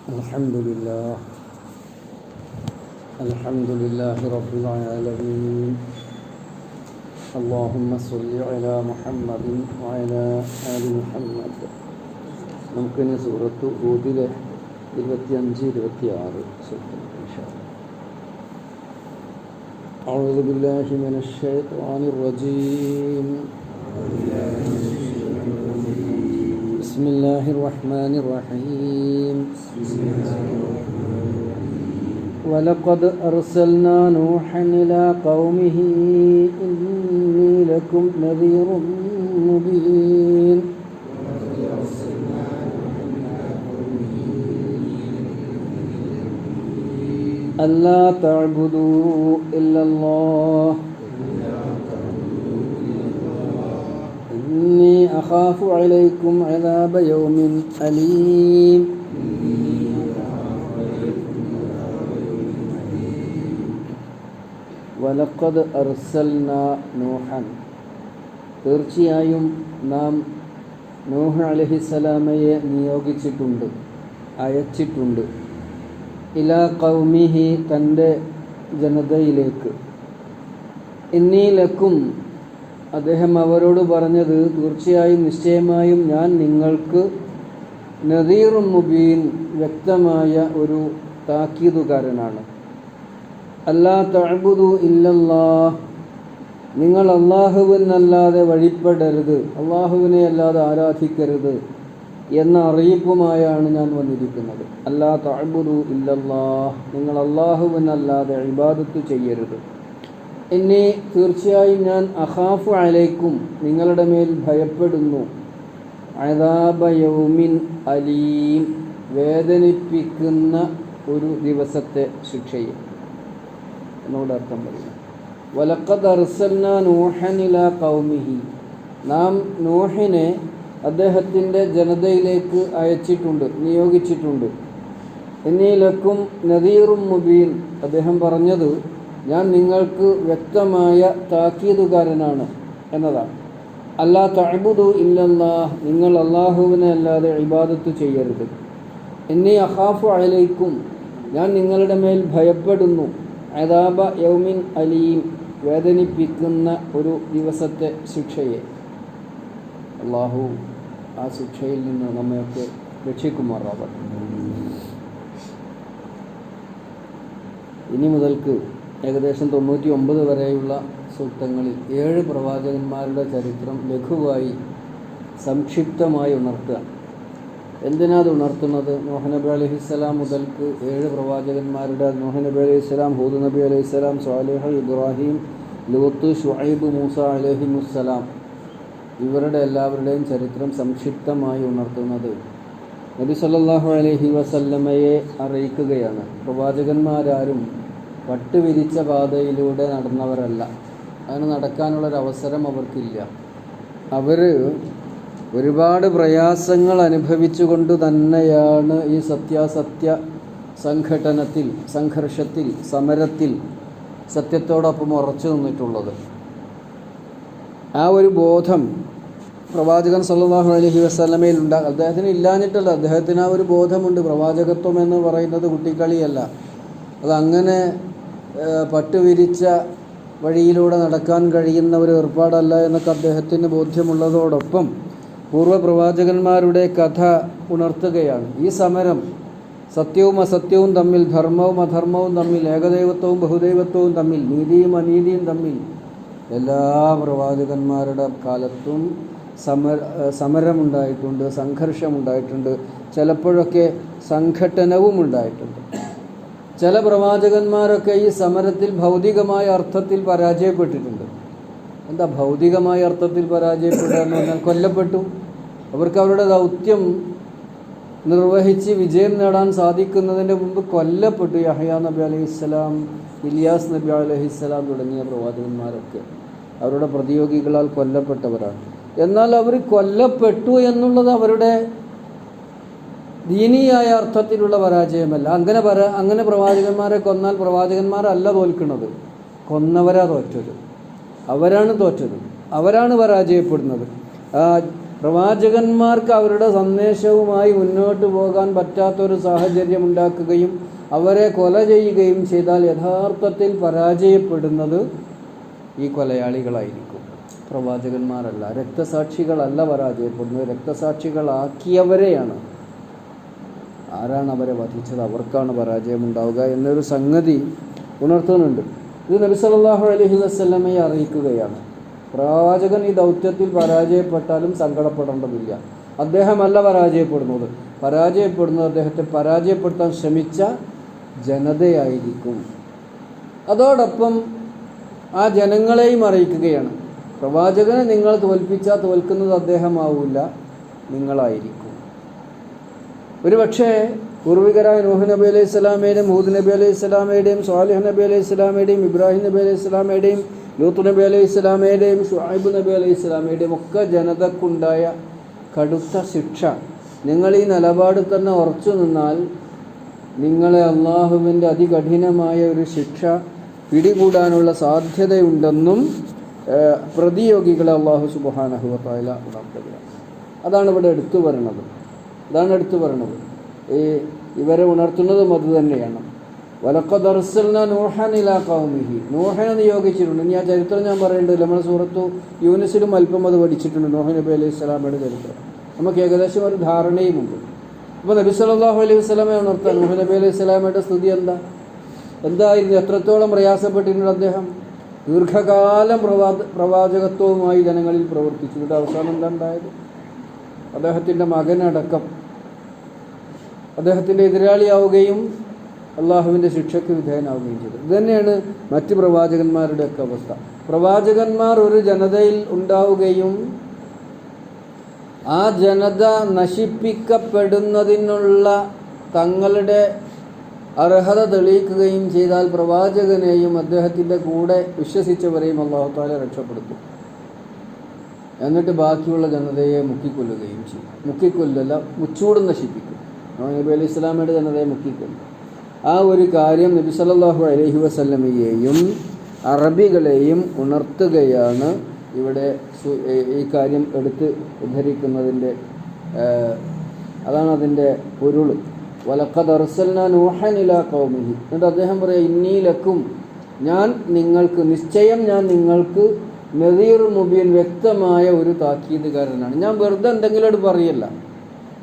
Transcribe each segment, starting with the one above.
الحمد لله رب العالمين. اللهم صل على محمد وعلى آل محمد. നമുക്കിനി സൂറത്ത് ഹൂദിലെ 25-26 സൂക്തങ്ങൾ ഇൻഷാ അല്ലാഹ്. أعوذ بالله من الشيطان الرجيم. بسم الله الرحمن الرحيم. ولقد أرسلنا نوحا إلى قومه إني لكم نذير مبين. ألا تعبدوا إلا الله إني أخاف عليكم عذاب يوم أليم. വലഖദ് അർസൽന നൂഹൻ, തീർച്ചയായും നാം നൂഹ് അലൈഹിസ്സലാമയെ നിയോഗിച്ചിട്ടുണ്ട്, അയച്ചിട്ടുണ്ട്. ഇലാ ഖൗമിഹി, തൻ്റെ ജനതയിലേക്ക്. ഇന്നി ലക്കും, അദ്ദേഹം അവരോട് പറഞ്ഞത് തീർച്ചയായും നിശ്ചയമായും ഞാൻ നിങ്ങൾക്ക് നദീറും മുബീൻ, വ്യക്തമായ ഒരു താക്കീതുകാരനാണ്. അല്ലാ തഅബുദു ഇല്ലല്ലാഹ്, നിങ്ങൾ അല്ലാഹുവിനല്ലാതെ വഴിപ്പെടരുത്, അല്ലാഹുവിനെ അല്ലാതെ ആരാധിക്കരുത് എന്ന അറിയിപ്പുമായാണ് ഞാൻ വന്നിരിക്കുന്നത്. അല്ലാ തഅബുദു ഇല്ലല്ലാഹ്, നിങ്ങൾ അല്ലാഹുവിനല്ലാതെ ഇബാദത്ത് ചെയ്യരുത്. ഇനി തീർച്ചയായും ഞാൻ അഖാഫു അലൈക്കും, നിങ്ങളുടെ മേൽ ഭയപ്പെടുന്നു. അദാബ യൗമിൻ അലീം, വേദനിപ്പിക്കുന്ന ഒരു ദിവസത്തെ ശിക്ഷയെ എന്നോട് അർത്ഥം പറയുന്നു. വലഖദ് അർസൽനാ നൂഹൻ ഇലാ ഖൗമിഹി, നാം നൂഹിനെ അദ്ദേഹത്തിൻ്റെ ജനതയിലേക്ക് അയച്ചിട്ടുണ്ട്, നിയോഗിച്ചിട്ടുണ്ട്. ഇന്നീ ലക്കും നദീറും മുബീൻ, അദ്ദേഹം പറഞ്ഞത് ഞാൻ നിങ്ങൾക്ക് വ്യക്തമായ താക്കീതുകാരനാണ് എന്നതാണ്. അല്ലാ തഅബുദു ഇല്ലല്ലാഹ്, നിങ്ങൾ അല്ലാഹുവിനെ അല്ലാതെ ഇബാദത്ത് ചെയ്യരുത്. ഇന്നി അഖാഫു അലൈക്കും, ഞാൻ നിങ്ങളുടെ മേൽ ഭയപ്പെടുന്നു. അദാബ യൗമിൻ അലീം, വേദനിപ്പിക്കുന്ന ഒരു ദിവസത്തെ ശിക്ഷയെ. അല്ലാഹു ആ ശിക്ഷയിൽ നിന്ന് നമ്മയൊക്കെ രക്ഷിക്കുമാറാവട്ടെ. ഇനി മുതൽക്ക് ഏകദേശം 99 വരെയുള്ള സൂക്തങ്ങളിൽ 7 പ്രവാചകന്മാരുടെ ചരിത്രം ലഘുവായി സംക്ഷിപ്തമായി ഉണർത്തുക. എന്തിനാ അത് ഉണർത്തുന്നത്? നൂഹ് നബി അലൈഹിസ്സലാം മുതൽക്ക് 7 പ്രവാചകന്മാരുടെ, നൂഹ് നബി അലൈഹിസ്സലാം, ഹൂദ് നബി അലൈഹിസ്സലാം, സ്വാലിഹ്, ഇബ്രാഹിം, ലൂത്ത്, ശുഐബ്, മൂസ അലൈഹിമുസ്സലാം, ഇവരുടെ എല്ലാവരുടെയും ചരിത്രം സംക്ഷിപ്തമായി ഉണർത്തുന്നത് നബി സല്ലല്ലാഹു അലൈഹി വസല്ലമയെ അറിയിക്കുകയാണ്. പ്രവാചകന്മാരാരും പട്ടുവിരിച്ച പാതയിലൂടെ നടന്നവരല്ല, അതിന് നടക്കാനുള്ളൊരവസരം അവർക്കില്ല. അവർ ഒരുപാട് പ്രയാസങ്ങൾ അനുഭവിച്ചുകൊണ്ട് തന്നെയാണ് ഈ സത്യാസത്യ സംഘട്ടനത്തിൽ, സംഘർഷത്തിൽ, സമരത്തിൽ സത്യത്തോടൊപ്പം ഉറച്ചു നിന്നിട്ടുള്ളത്. ആ ഒരു ബോധം പ്രവാചകൻ സല്ലല്ലാഹു അലൈഹി വസല്ലമയിൽ അദ്ദേഹത്തിന് ഇല്ലാഞ്ഞിട്ടല്ല, അദ്ദേഹത്തിന് ആ ഒരു ബോധമുണ്ട്. പ്രവാചകത്വം എന്ന് പറയുന്നത് കുട്ടിക്കളിയല്ല. അതങ്ങനെ പട്ടുവിരിച്ച വഴിയിലൂടെ നടക്കാൻ കഴിയുന്ന ഒരു ഏർപ്പാടല്ല എന്നൊക്കെ അദ്ദേഹത്തിന് ബോധ്യമുള്ളതോടൊപ്പം പൂർവ്വപ്രവാചകന്മാരുടെ കഥ ഉണർത്തുകയാണ്. ഈ സമരം സത്യവും അസത്യവും തമ്മിൽ, ധർമ്മവും അധർമ്മവും തമ്മിൽ, ഏകദൈവത്വവും ബഹുദൈവത്വവും തമ്മിൽ, നീതിയും അനീതിയും തമ്മിൽ എല്ലാ പ്രവാചകന്മാരുടെ കാലത്തും സമരമുണ്ടായിട്ടുണ്ട്, സംഘർഷമുണ്ടായിട്ടുണ്ട്, ചിലപ്പോഴൊക്കെ സംഘട്ടനവും ഉണ്ടായിട്ടുണ്ട്. ചില പ്രവാചകന്മാരൊക്കെ ഈ സമരത്തിൽ ഭൗതികമായ അർത്ഥത്തിൽ പരാജയപ്പെട്ടിട്ടുണ്ട്. എന്താ ഭൗതികമായ അർത്ഥത്തിൽ പരാജയപ്പെടുക എന്ന് പറഞ്ഞാൽ? കൊല്ലപ്പെട്ടു. അവർക്ക് അവരുടെ ദൗത്യം നിർവഹിച്ച് വിജയം നേടാൻ സാധിക്കുന്നതിൻ്റെ മുമ്പ് കൊല്ലപ്പെട്ടു. യഹ്യാ നബി അലൈഹിസ്സലാം, ഇലിയാസ് നബി അലൈഹിസ്സലാം തുടങ്ങിയ പ്രവാചകന്മാരൊക്കെ അവരുടെ പ്രതിയോഗികളാൽ കൊല്ലപ്പെട്ടവരാണ്. എന്നാൽ അവർ കൊല്ലപ്പെട്ടു എന്നുള്ളത് അവരുടെ ദീനീയായ അർത്ഥത്തിലുള്ള പരാജയമല്ല. അങ്ങനെ പ്രവാചകന്മാരെ കൊന്നാൽ പ്രവാചകന്മാരല്ല തോൽക്കുന്നത്, കൊന്നവരാ തോറ്റത്, അവരാണ് തോറ്റത്, അവരാണ് പരാജയപ്പെടുന്നത്. പ്രവാചകന്മാർക്ക് അവരുടെ സന്ദേശവുമായി മുന്നോട്ട് പോകാൻ പറ്റാത്തൊരു സാഹചര്യം ഉണ്ടാക്കുകയും അവരെ കൊല ചെയ്യുകയും ചെയ്താൽ യഥാർത്ഥത്തിൽ പരാജയപ്പെടുന്നത് ഈ കൊലയാളികളായിരിക്കും, പ്രവാചകന്മാരല്ല. രക്തസാക്ഷികളല്ല പരാജയപ്പെടുന്നത്, രക്തസാക്ഷികളാക്കിയവരെയാണ്. ആരാണ് അവരെ വധിച്ചത്, അവർക്കാണ് പരാജയമുണ്ടാവുക എന്നൊരു സംഗതി ഉണർത്തുന്നുണ്ട്. ഇത് നബി സല്ലല്ലാഹു അലൈഹി വസല്ലമയെ അറിയിക്കുകയാണ്. പ്രവാചകൻ ഈ ദൗത്യത്തിൽ പരാജയപ്പെട്ടാലും സങ്കടപ്പെടേണ്ടതില്ല. അദ്ദേഹമല്ല പരാജയപ്പെടുന്നത്, അദ്ദേഹത്തെ പരാജയപ്പെടുത്താൻ ശ്രമിച്ച ജനതയായിരിക്കും. അതോടൊപ്പം ആ ജനങ്ങളെയും അറിയിക്കുകയാണ്, പ്രവാചകനെ നിങ്ങൾ തോൽപ്പിച്ചാൽ തോൽക്കുന്നത് അദ്ദേഹമാവില്ല, നിങ്ങളായിരിക്കും. ഒരുപക്ഷെ പൂർവികരായ നൂഹ് നബി അലൈഹി സ്വലാമയുടെയും ഹൂദ് നബി അലൈഹി സ്വലാമയുടെയും സ്വാലിഹ് നബി അലൈഹി സ്വലാമയുടെയും ഇബ്രാഹിം നബി അലൈഹി സ്വലാമയുടെയും ലൂത്ത് നബി അലൈഹി സ്വലാമയുടെയും ഷുഐബ് നബി അലൈഹി സ്വലാമയുടെയും ഒക്കെ ജനതക്കുണ്ടായ കടുത്ത ശിക്ഷ, നിങ്ങൾ ഈ നിലപാട് തന്നെ ഉറച്ചു നിന്നാൽ നിങ്ങളെ അള്ളാഹുവിൻ്റെ അതികഠിനമായ ഒരു ശിക്ഷ പിടികൂടാനുള്ള സാധ്യതയുണ്ടെന്നും പ്രതിയോഗികളെ അള്ളാഹു സുബ്ഹാനഹു വ തആല ഉണർത്തുകയാണ്. അതാണ് ഇവിടെ എടുത്തു പറയുന്നത്. ഇവരെ ഉണർത്തുന്നതും അത് തന്നെയാണ്. വലഖദ് അർസൽനാ നൂഹൻ ഇലാ ഖൗമിഹി, നൂഹിനെ നിയോഗിച്ചിട്ടുണ്ട്. ഇനി ആ ചരിത്രം ഞാൻ പറയേണ്ടതില്ല, നമ്മൾ സൂറത്തു യൂനുസിലും അല്പം അത് പഠിച്ചിട്ടുണ്ട്, നൂഹ് നബി അലൈഹി സ്വലാമയുടെ ചരിത്രം. നമുക്ക് ഏകദേശം ഒരു ധാരണയുമുണ്ട്. അപ്പോൾ നബി സല്ലല്ലാഹു അലൈഹി വസല്ലമയെ ഉണർത്താൻ നൂഹ് നബി അലൈഹി സ്വലാമയുടെ സ്ഥിതി എന്തായിരുന്നു, എത്രത്തോളം പ്രയാസപ്പെട്ടിട്ടുണ്ട് അദ്ദേഹം. ദീർഘകാലം പ്രവാചകത്വവുമായി ജനങ്ങളിൽ പ്രവർത്തിച്ചു. ഇവിടെ അവസാനം എന്താ ഉണ്ടായത്, അദ്ദേഹത്തിൻ്റെ മകനടക്കം അദ്ദേഹത്തിൻ്റെ എതിരാളിയാവുകയും അള്ളാഹുവിൻ്റെ ശിക്ഷയ്ക്ക് വിധേയനാവുകയും ചെയ്തു. ഇതുതന്നെയാണ് മറ്റ് പ്രവാചകന്മാരുടെയൊക്കെ അവസ്ഥ. പ്രവാചകന്മാർ ഒരു ജനതയിൽ ഉണ്ടാവുകയും ആ ജനത നശിപ്പിക്കപ്പെടുന്നതിനുള്ള തങ്ങളുടെ അർഹത തെളിയിക്കുകയും ചെയ്താൽ പ്രവാചകനെയും അദ്ദേഹത്തിൻ്റെ കൂടെ വിശ്വസിച്ചവരെയും അല്ലാഹു തആല രക്ഷപ്പെടുത്തും. എന്നിട്ട് ബാക്കിയുള്ള ജനതയെ മുക്കിക്കൊല്ലുകയും ചെയ്യും. മുക്കിക്കൊല്ലല്ല, മുച്ചൂടും നശിപ്പിക്കും. നബി അലൈഹി സ്വലാമയുടെ ജനതയെ മുക്കിക്കൊല്ലും. ആ ഒരു കാര്യം നബി സല്ലല്ലാഹു അലൈഹി വസല്ലമയെയും അറബികളെയും ഉണർത്തുകയാണ് ഇവിടെ ഈ കാര്യം എടുത്ത് ഉദ്ധരിക്കുന്നതിൻ്റെ അതാണ് അതിൻ്റെ പൊരുൾ. വലഖദ് അർസൽനാ നൂഹൻ ഇലാ ഖൗമിഹി, എന്നിട്ട് അദ്ദേഹം പറയാം, ഇന്നി ലക്കും, നിശ്ചയം ഞാൻ നിങ്ങൾക്ക് നദീർ മുബീൻ, വ്യക്തമായ ഒരു താക്കീതുകാരനാണ്. ഞാൻ വെറുതെ എന്തെങ്കിലും പറയല്ല,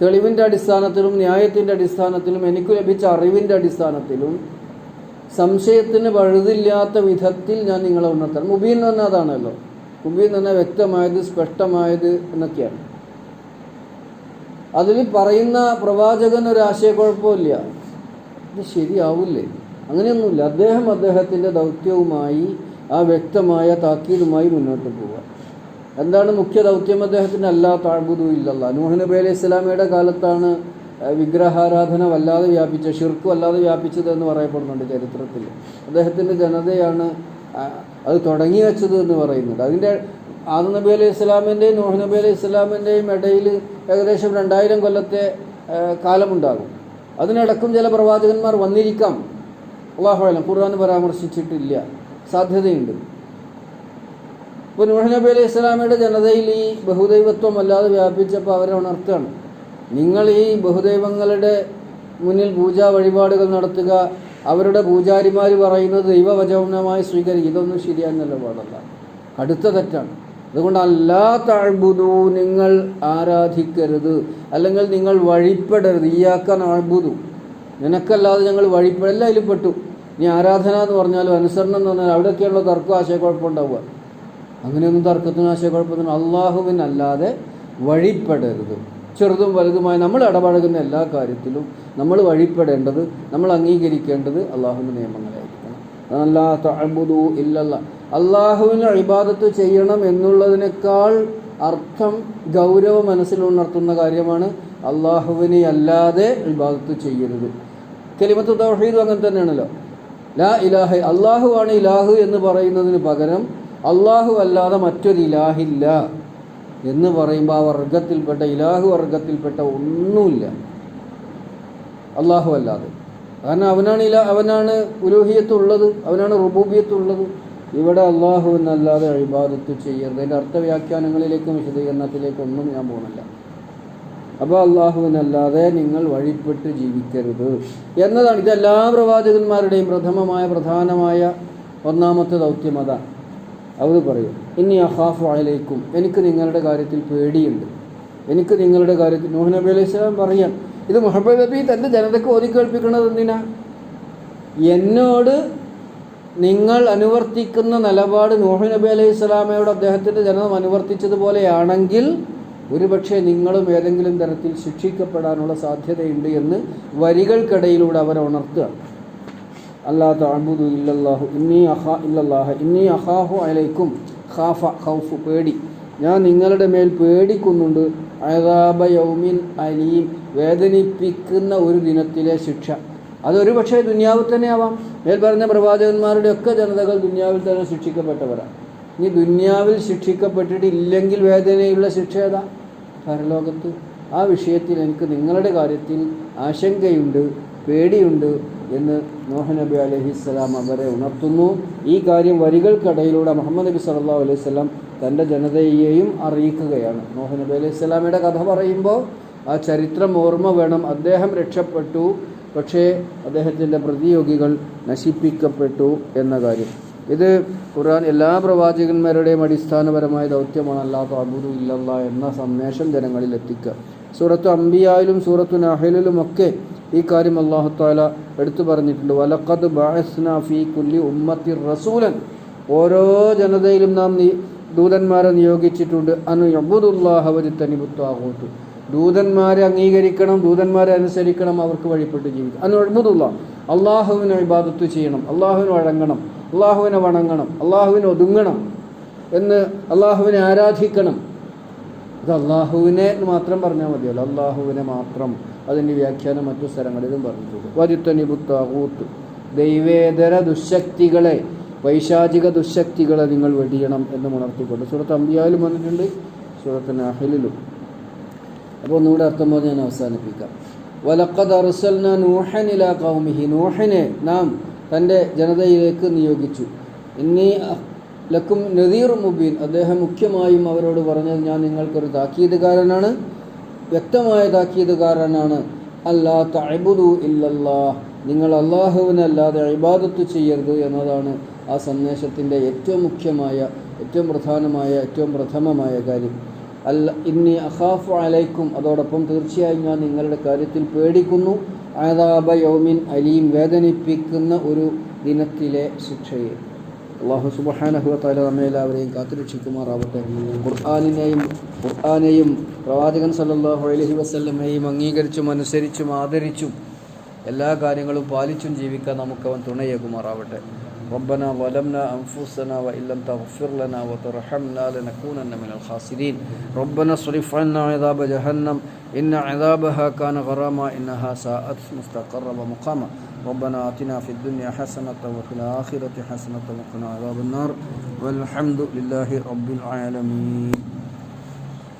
തെളിവിൻ്റെ അടിസ്ഥാനത്തിലും ന്യായത്തിൻ്റെ അടിസ്ഥാനത്തിലും എനിക്ക് ലഭിച്ച അറിവിൻ്റെ അടിസ്ഥാനത്തിലും സംശയത്തിന് പഴുതില്ലാത്ത വിധത്തിൽ ഞാൻ നിങ്ങളെ ഉണർത്താൻ. മുബീൻ എന്ന് പറഞ്ഞാൽ അതാണല്ലോ, മുബീൻ എന്ന് പറഞ്ഞാൽ വ്യക്തമായത്, സ്പഷ്ടമായത് എന്നൊക്കെയാണ്. അതിൽ പറയുന്ന പ്രവാചകൻ ഒരു ആശയക്കുഴപ്പമില്ല, ഇത് ശരിയാവില്ലേ, അങ്ങനെയൊന്നുമില്ല. അദ്ദേഹത്തിൻ്റെ ദൗത്യവുമായി ആ വ്യക്തമായ താക്കീതുമായി മുന്നോട്ട് പോവുക. എന്താണ് മുഖ്യ ദൗത്യം അദ്ദേഹത്തിന്? അല്ലാ തഅ്ബുദു ഇല്ലല്ലാഹ്. നൂഹ് നബി അലൈഹി സ്വലാമയുടെ കാലത്താണ് വിഗ്രഹാരാധന വല്ലാതെ ഷിർക്ക് വല്ലാതെ വ്യാപിച്ചത് എന്ന് പറയപ്പെടുന്നുണ്ട് ചരിത്രത്തിൽ. അദ്ദേഹത്തിൻ്റെ ജനതയാണ് അത് തുടങ്ങി വെച്ചത് എന്ന് പറയുന്നുണ്ട്. അതിൻ്റെ ആദം നബി അലൈഹി സ്വലാമിൻ്റെയും നൂഹ് നബി അലൈഹി സ്വലാമിൻ്റെയും ഇടയിൽ ഏകദേശം 2000 കൊല്ലത്തെ കാലമുണ്ടാകും. അതിനടക്കം ചില പ്രവാചകന്മാർ വന്നിരിക്കാം, അല്ലാഹു അലം. ഖുർആൻ പരാമർശിച്ചിട്ടില്ല, സാധ്യതയുണ്ട്. ഇപ്പോൾ നൂഹ് നബി അലൈഹി സ്വലാമയുടെ ജനതയിൽ ഈ ബഹുദൈവത്വം അല്ലാതെ വ്യാപിച്ചപ്പോൾ അവരെ ഉണർത്തുകയാണ്, നിങ്ങൾ ഈ ബഹുദൈവങ്ങളുടെ മുന്നിൽ പൂജാ വഴിപാടുകൾ നടത്തുക, അവരുടെ പൂജാരിമാർ പറയുന്നത് ദൈവവചനമായി സ്വീകരിക്കുക, ഇതൊന്നും ശരിയാണെന്നല്ല പാടല്ല, അടുത്ത തെറ്റാണ്. അതുകൊണ്ട് അല്ലാ തഅ്ബുദു, നിങ്ങൾ ആരാധിക്കരുത്, അല്ലെങ്കിൽ നിങ്ങൾ വഴിപ്പെടരുത്. ഇയ്യാക നഅ്ബുദു, നിനക്കല്ലാതെ ഞങ്ങൾ വഴിപ്പെടല്ല, അതിൽ പെട്ടു. നീ ആരാധന എന്ന് പറഞ്ഞാലും അനുസരണം എന്ന് പറഞ്ഞാൽ അവിടെയൊക്കെയുള്ള തർക്കം ആശയക്കുഴപ്പമുണ്ടാവുക. അങ്ങനെയൊന്നും തർക്കത്തിന് ആശയക്കുഴപ്പത്തിന് അല്ലാഹുവിനല്ലാതെ വഴിപ്പെടരുത്. ചെറുതും വലുതുമായി നമ്മൾ ഇടപഴകുന്ന എല്ലാ കാര്യത്തിലും നമ്മൾ വഴിപ്പെടേണ്ടത്, നമ്മൾ അംഗീകരിക്കേണ്ടത് അള്ളാഹുവിൻ്റെ നിയമങ്ങളായിരിക്കണം. അല്ലാ തഅ്ബുദു ഇല്ലല്ലാഹ്, അള്ളാഹുവിന് ഇബാദത്ത് ചെയ്യണം എന്നുള്ളതിനേക്കാൾ അർത്ഥം ഗൗരവം മനസ്സിലുണർത്തുന്ന കാര്യമാണ് അള്ളാഹുവിനെ അല്ലാതെ ഇബാദത്ത് ചെയ്യരുത്. കലിമത്ത് തൗഹീദ് അങ്ങനെ തന്നെയാണല്ലോ. ലാ ഇലാഹ, അള്ളാഹുവാണ് ഇലാഹ് എന്ന് പറയുന്നതിന് പകരം അള്ളാഹു അല്ലാതെ മറ്റൊരു ഇലാഹില്ല എന്ന് പറയുമ്പോൾ ആ വർഗത്തിൽപ്പെട്ട ഇലാഹു വർഗത്തിൽപ്പെട്ട ഒന്നുമില്ല അള്ളാഹു അല്ലാതെ. കാരണം അവനാണ് ഉലൂഹിയത്തുള്ളത്, അവനാണ് റുബൂബിയത്തുള്ളത്. ഇവിടെ അള്ളാഹുവിനല്ലാതെ ഇബാദത്ത് ചെയ്യരുത്. അതിൻ്റെ അർത്ഥവ്യാഖ്യാനങ്ങളിലേക്കും വിശദീകരണത്തിലേക്കും ഒന്നും ഞാൻ പോകുന്നില്ല. അപ്പോൾ അള്ളാഹുവിനല്ലാതെ നിങ്ങൾ വഴിപ്പെട്ട് ജീവിക്കരുത് എന്നതാണ്. ഇതെല്ലാ പ്രവാചകന്മാരുടെയും പ്രധാനമായ ഒന്നാമത്തെ ദൗത്യം അതാണ്. അവർ പറയും ഇന്നി അഖാഫു അലൈക്കും, എനിക്ക് നിങ്ങളുടെ കാര്യത്തിൽ പേടിയുണ്ട്, എനിക്ക് നിങ്ങളുടെ കാര്യത്തിൽ. നൂഹ് നബി അലൈഹി സ്വലാം പറയാം, ഇത് മുഹമ്മദ് നബി തൻ്റെ ജനതയ്ക്ക് ഓതി കേൾപ്പിക്കുന്നത് എന്തിനാ? എന്നോട് നിങ്ങൾ അനുവർത്തിക്കുന്ന നിലപാട് നൂഹ് നബി അലൈഹി സ്വലാമയോട് അദ്ദേഹത്തിൻ്റെ ജനനം അനുവർത്തിച്ചതുപോലെയാണെങ്കിൽ ഒരുപക്ഷെ നിങ്ങളും ഏതെങ്കിലും തരത്തിൽ ശിക്ഷിക്കപ്പെടാനുള്ള സാധ്യതയുണ്ട് എന്ന് വരികൾക്കിടയിലൂടെ അവരെ ഉണർത്തുക. അല്ലാ തഅബുദു ഇല്ലല്ലാഹു ഇന്നി അഖാഫു അലൈക്കും ഖൗഫ്, പേടി, ഞാൻ നിങ്ങളുടെ മേൽ പേടിക്കുന്നുണ്ട്. അദാബ യൗമിൻ അലീം, വേദനിപ്പിക്കുന്ന ഒരു ദിനത്തിലെ ശിക്ഷ. അതൊരു പക്ഷേ ദുനിയാവിൽ തന്നെ ആവാം. മേൽ പറഞ്ഞ പ്രവാചകന്മാരുടെ ഒക്കെ ജനതകൾ ദുനിയാവിൽ തന്നെ ശിക്ഷിക്കപ്പെട്ടവരാണ്. ഇനി ദുനിയാവിൽ ശിക്ഷിക്കപ്പെട്ടിട്ടില്ലെങ്കിൽ വേദനയുള്ള ശിക്ഷ ഏതാ? പരലോകത്ത്. ആ വിഷയത്തിൽ എനിക്ക് നിങ്ങളുടെ കാര്യത്തിൽ ആശങ്കയുണ്ട്, പേടിയുണ്ട് എന്ന് നൂഹ് നബി അലൈഹിസ്സലാം അവരെ ഉണർത്തുന്നു. ഈ കാര്യം വരികൾക്കിടയിലൂടെ മുഹമ്മദ് നബി സല്ലല്ലാഹു അലൈഹി വസല്ലം തൻ്റെ ജനതയെയും അറിയിക്കുകയാണ്. നൂഹ് നബി അലൈഹിസ്സലാമയുടെ കഥ പറയുമ്പോൾ ആ ചരിത്രം ഓർമ്മ വേണം. അദ്ദേഹം രക്ഷപ്പെട്ടു, പക്ഷേ അദ്ദേഹത്തിൻ്റെ പ്രതിയോഗികൾ നശിപ്പിക്കപ്പെട്ടു എന്ന കാര്യം. ഇത് ഖുർആൻ എല്ലാ പ്രവാചകന്മാരുടെയും അടിസ്ഥാനപരമായ ദൗത്യമാണ്. അല്ലാ തഅബുദു ഇല്ലല്ലാഹ് എന്ന സന്ദേശം ജനങ്ങളിൽ എത്തിക്കുക. സൂറത്തു അംബിയായിലും സൂറത്തു നഹലിലുമൊക്കെ ഈ കാര്യം അല്ലാഹു തആല എടുത്തു പറഞ്ഞിട്ടുണ്ട്. വലഖദ് ബഅസ്നാ ഫീ കുല്ലി ഉമ്മത്തിർ റസൂലൻ, ഓരോ ജനതയിലും നാം ദൂതന്മാരെ നിയോഗിച്ചിട്ടുണ്ട്. അൻ യഅ്ബുദുല്ലാഹ വജ്തനിബുത് ത്വാഗൂത്ത്, ദൂതന്മാരെ അംഗീകരിക്കണം, ദൂതന്മാരെ അനുസരിക്കണം, അവർക്ക് വഴിപ്പെട്ട് ജീവിക്കണം. അൻ യഅ്ബുദുല്ലാഹ്, അള്ളാഹുവിനെ ഇബാദത്ത് ചെയ്യണം, അള്ളാഹുവിനെ വഴങ്ങണം, അള്ളാഹുവിനെ വണങ്ങണം, അള്ളാഹുവിനെ ഒതുങ്ങണം, എന്ന് അള്ളാഹുവിനെ ആരാധിക്കണം. അത് അള്ളാഹുവിനെ മാത്രം പറഞ്ഞാൽ മതിയല്ലോ, അള്ളാഹുവിനെ മാത്രം. അതിൻ്റെ വ്യാഖ്യാനം മറ്റു സ്ഥലങ്ങളിലും പറഞ്ഞിട്ടുണ്ട്. വജ്തനിബുത് ത്വാഗൂത്ത്, ദൈവേതര ദുശക്തികളെ, പൈശാചിക ദുശക്തികളെ നിങ്ങൾ വെടിയണം എന്ന് ഉണർത്തിക്കൊണ്ട് സൂറത്ത് അംബിയായിലും വന്നിട്ടുണ്ട്, സൂറത്ത് നഹലിലും. അപ്പോൾ ഒന്നുകൂടെ അർത്ഥം പറഞ്ഞ് ഞാൻ അവസാനിപ്പിക്കാം. വലഖദ് അർസൽനാ നൂഹൻ ഇലാ ഖൗമിഹി, നൂഹിനെ നാം തൻ്റെ ജനതയിലേക്ക് നിയോഗിച്ചു. ഇന്നി ലക്കും നദീർ മുബീൻ, അദ്ദേഹം മുഖ്യമായും അവരോട് പറഞ്ഞത് ഞാൻ നിങ്ങൾക്കൊരു താക്കീതുകാരനാണ്, വ്യക്തമായ താക്കീതുകാരനാണ്. അല്ലാ തഅബുദു ഇല്ലല്ലാഹ്, നിങ്ങൾ അള്ളാഹുവിനല്ലാതെ ഇബാദത്ത് ചെയ്യരുത് എന്നതാണ് ആ സന്ദേശത്തിൻ്റെ ഏറ്റവും മുഖ്യമായ, ഏറ്റവും പ്രധാനമായ, ഏറ്റവും പ്രഥമമായ കാര്യം. ഇന്നി അഖാഫു അലൈക്കും, അതോടൊപ്പം തീർച്ചയായും ഞാൻ നിങ്ങളുടെ കാര്യത്തിൽ പേടിക്കുന്നു. അദാബ യൗമിൻ അലീം, വേദനിപ്പിക്കുന്ന ഒരു ദിനത്തിലെ ശിക്ഷയെ. അല്ലാഹു സുബ്ഹാനഹു വ തആല നമ്മെ എല്ലാവരെയും കാത്തുരക്ഷിക്കുമാറാവട്ടെ. ഖുർആനെയും പ്രവാചകൻ സല്ലല്ലാഹു അലൈഹി വസല്ലമയെയും അംഗീകരിച്ചും അനുസരിച്ചും ആദരിച്ചും എല്ലാ കാര്യങ്ങളും പാലിച്ചും ജീവിക്കാൻ നമുക്ക് അവൻ തുണയേകുമാറാവട്ടെ. ربنا ظلمنا أنفسنا وإن لم تغفر لنا وترحمنا لنكونن من الخاسرين. ربنا اصرف عنا عذاب جهنم إن عذابها كان غراما إنها ساءت مستقرا ومقاما. ربنا آتنا في الدنيا حسنة وفي الآخرة حسنة وقنا عذاب النار والحمد لله رب العالمين.